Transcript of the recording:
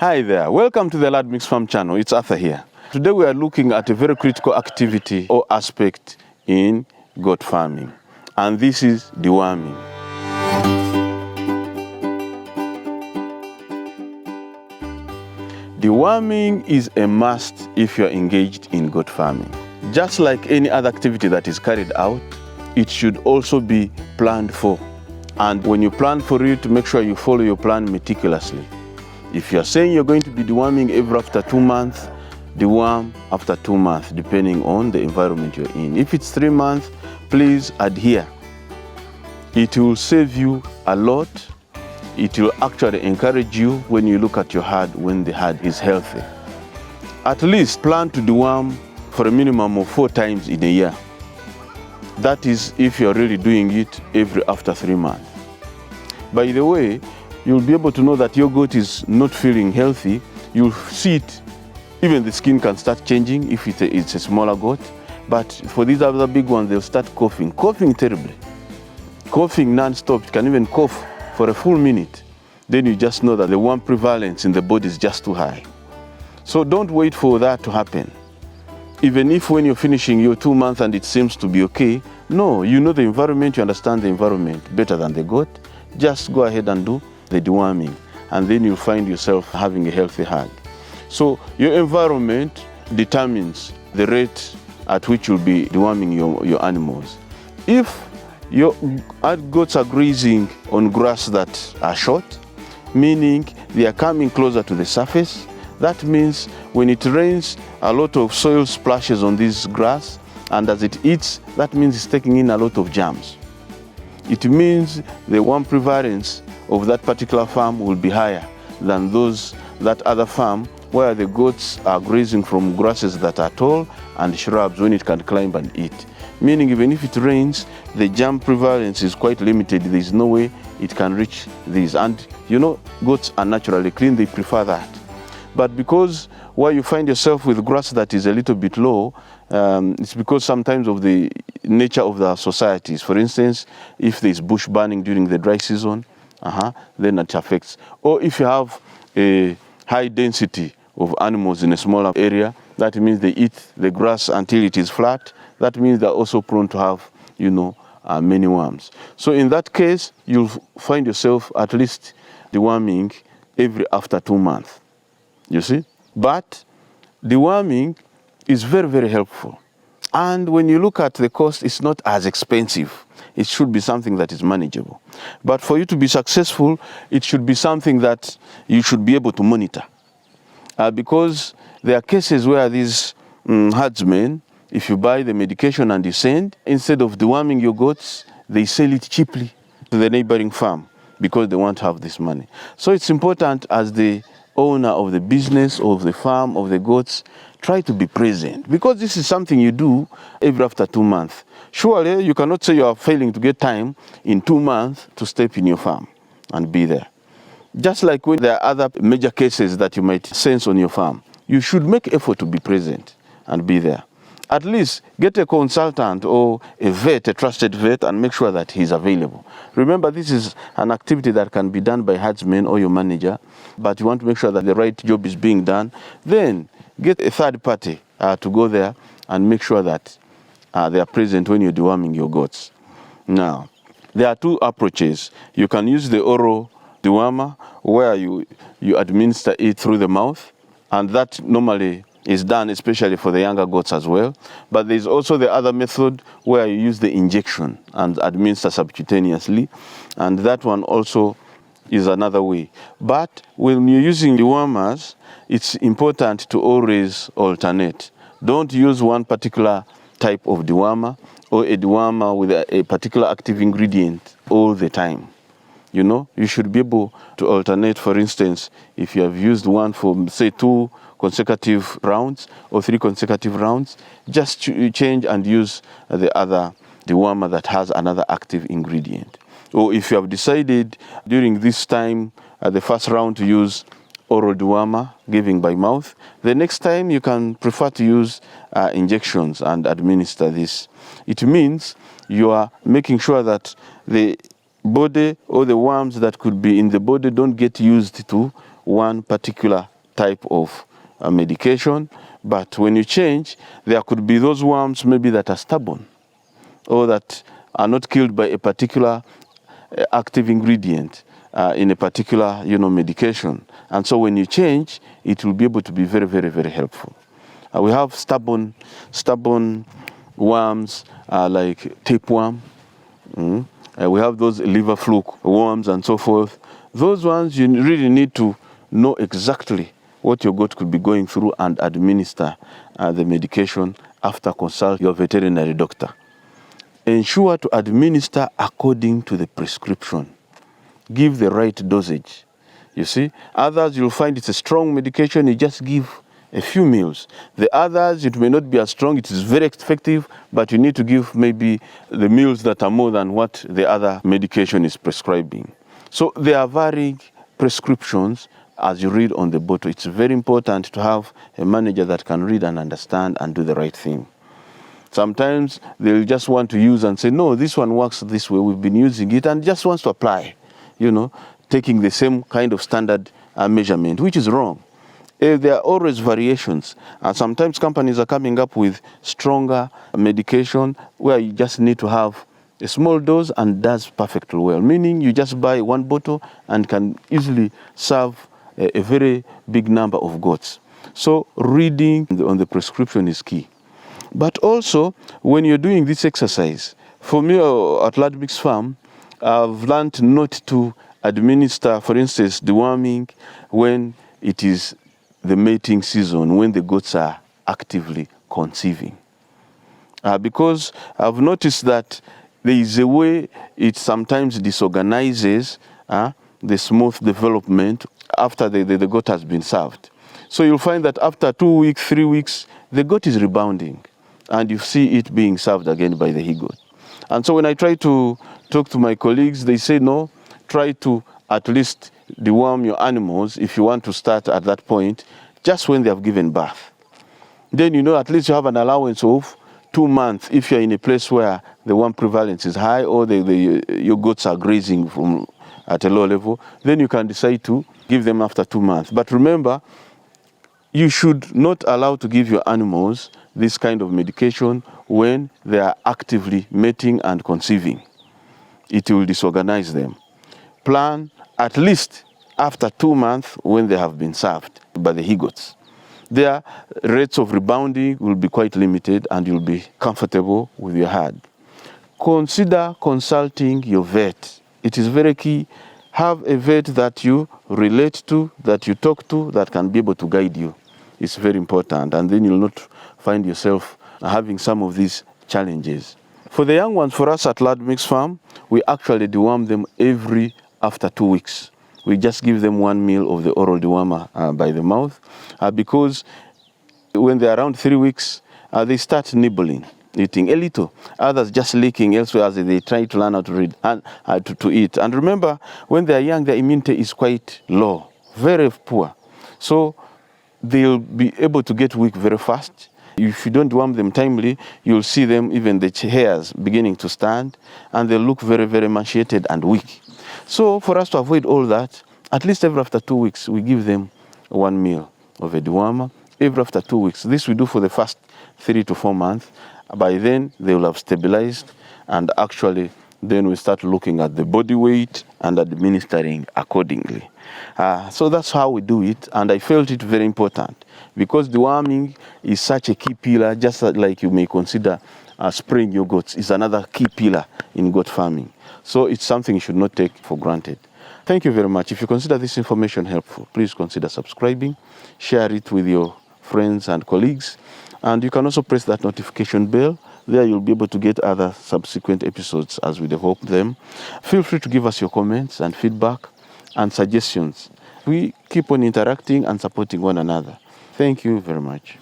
Hi there, welcome to the Lad Mix Farm channel. It's Arthur here. Today we are looking at a very critical activity or aspect in goat farming, and this is deworming. Deworming is a must if you are engaged in goat farming. Just like any other activity that is carried out, it should also be planned for. And when you plan for it, make sure you follow your plan meticulously. If you're saying you're going to be deworming every after 2 months, deworm after 2 months, depending on the environment you're in. If it's 3 months, please adhere. It will save you a lot. It will actually encourage you when you look at your herd when the herd is healthy. At least plan to deworm for a minimum of 4 times in a year. That is if you're really doing it every after 3 months. By the way, you'll be able to know that your goat is not feeling healthy. You'll see it, even the skin can start changing if it's a smaller goat. But for these other big ones, they'll start coughing terribly. Coughing non-stop, it can even cough for a full minute. Then you just know that the worm prevalence in the body is just too high. So don't wait for that to happen. Even if when you're finishing your 2 months and it seems to be okay, no, you know the environment, you understand the environment better than the goat, just go ahead and do the deworming, and then you'll find yourself having a healthy herd. So your environment determines the rate at which you'll be deworming your animals. If your goats are grazing on grass that are short, meaning they are coming closer to the surface, that means when it rains, a lot of soil splashes on this grass, and as it eats, that means it's taking in a lot of germs. It means the worm prevalence of that particular farm will be higher than that other farm where the goats are grazing from grasses that are tall and shrubs when it can climb and eat. Meaning even if it rains, the germ prevalence is quite limited. There is no way it can reach these. And you know, goats are naturally clean, they prefer that. But because where you find yourself with grass that is a little bit low, it's because sometimes of the nature of the societies. For instance, if there's bush burning during the dry season, then it affects. Or if you have a high density of animals in a smaller area, that means they eat the grass until it is flat. That means they're also prone to have, many worms. So in that case, you'll find yourself at least deworming every after 2 months. You see? But deworming is very, very helpful. And when you look at the cost, it's not as expensive. It should be something that is manageable. But for you to be successful, it should be something that you should be able to monitor. Because there are cases where these herdsmen, if you buy the medication and you send, instead of deworming your goats, they sell it cheaply to the neighboring farm because they want to have this money. So it's important as the owner of the business, of the farm, of the goats, try to be present, because this is something you do every after 2 months. Surely you cannot say you are failing to get time in 2 months to step in your farm and be there. Just like when there are other major cases that you might sense on your farm, you should make effort to be present and be there. At least get a consultant or a vet, a trusted vet, and make sure that he's available. Remember, this is an activity that can be done by herdsmen or your manager, but you want to make sure that the right job is being done. Then get a third party to go there and make sure that they are present when you're deworming your goats. Now, there are 2 approaches. You can use the oral dewormer, where you administer it through the mouth, and that normally is done especially for the younger goats as well. But there's also the other method where you use the injection and administer subcutaneously, and that one also is another way. But when you're using dewormers, it's important to always alternate. Don't use one particular type of dewormer or a dewormer with a particular active ingredient all the time. You should be able to alternate. For instance, if you have used one for, say, 2 consecutive rounds or 3 consecutive rounds, just change and use the other dewormer that has another active ingredient. Or if you have decided during this time, the first round, to use oral dewormer, giving by mouth, the next time you can prefer to use injections and administer this. It means you are making sure that the body or the worms that could be in the body don't get used to one particular type of medication. But when you change, there could be those worms maybe that are stubborn or that are not killed by a particular active ingredient in a particular, medication. And so when you change, it will be able to be very, very, very helpful. We have stubborn worms like tapeworm. We have those liver fluke worms and so forth. Those ones, you really need to know exactly what your goat could be going through and administer the medication after consult your veterinary doctor. Ensure to administer according to the prescription. Give the right dosage. You see, others you'll find it's a strong medication, you just give a few meals. The others, it may not be as strong, it is very effective, but you need to give maybe the meals that are more than what the other medication is prescribing. So there are varying prescriptions as you read on the bottle. It's very important to have a manager that can read and understand and do the right thing. Sometimes they'll just want to use and say, no, this one works this way, we've been using it, and just wants to apply, taking the same kind of standard measurement, which is wrong. There are always variations, and sometimes companies are coming up with stronger medication where you just need to have a small dose and does perfectly well, meaning you just buy one bottle and can easily serve a very big number of goats. So reading on the prescription is key. But also, when you're doing this exercise, for me at Lad Mix Farm, I've learned not to administer, for instance, deworming when it is the mating season, when the goats are actively conceiving. Because I've noticed that there is a way it sometimes disorganizes the smooth development after the goat has been served. So you'll find that after 2 weeks, 3 weeks, the goat is rebounding, and you see it being served again by the he-goat. And so when I try to talk to my colleagues, they say, no, try to at least deworm your animals if you want to start at that point, just when they have given birth. Then, at least you have an allowance of 2 months if you're in a place where the worm prevalence is high or your goats are grazing at a low level. Then you can decide to give them after 2 months. But remember, you should not allow to give your animals this kind of medication when they are actively mating and conceiving. It will disorganize them. Plan at least after 2 months when they have been served by the he-goats. Their rates of rebounding will be quite limited and you'll be comfortable with your herd. Consider consulting your vet. It is very key. Have a vet that you relate to, that you talk to, that can be able to guide you. It's very important, and then you'll not find yourself having some of these challenges. For the young ones, for us at Lad Mix Farm, we actually deworm them after 2 weeks. We just give them 1 meal of the oral dewormer by the mouth, because when they're around 3 weeks, they start nibbling, eating a little. Others just licking elsewhere as they try to learn how to read and to eat. And remember, when they're young, their immunity is quite low, very poor. So they'll be able to get weak very fast. If you don't deworm them timely, you'll see them, even the hairs beginning to stand, and they'll look very, very emaciated and weak. So for us to avoid all that, at least every after 2 weeks, we give them 1 meal of a dewormer. Every after 2 weeks. This we do for the first 3 to 4 months. By then, they will have stabilized, and actually, then we start looking at the body weight and administering accordingly. So that's how we do it, and I felt it very important because deworming is such a key pillar, just like you may consider spraying your goats is another key pillar in goat farming. So it's something you should not take for granted. Thank you very much. If you consider this information helpful, please consider subscribing, share it with your friends and colleagues, and you can also press that notification bell. There you'll be able to get other subsequent episodes as we develop them. Feel free to give us your comments and feedback and suggestions. We keep on interacting and supporting one another. Thank you very much.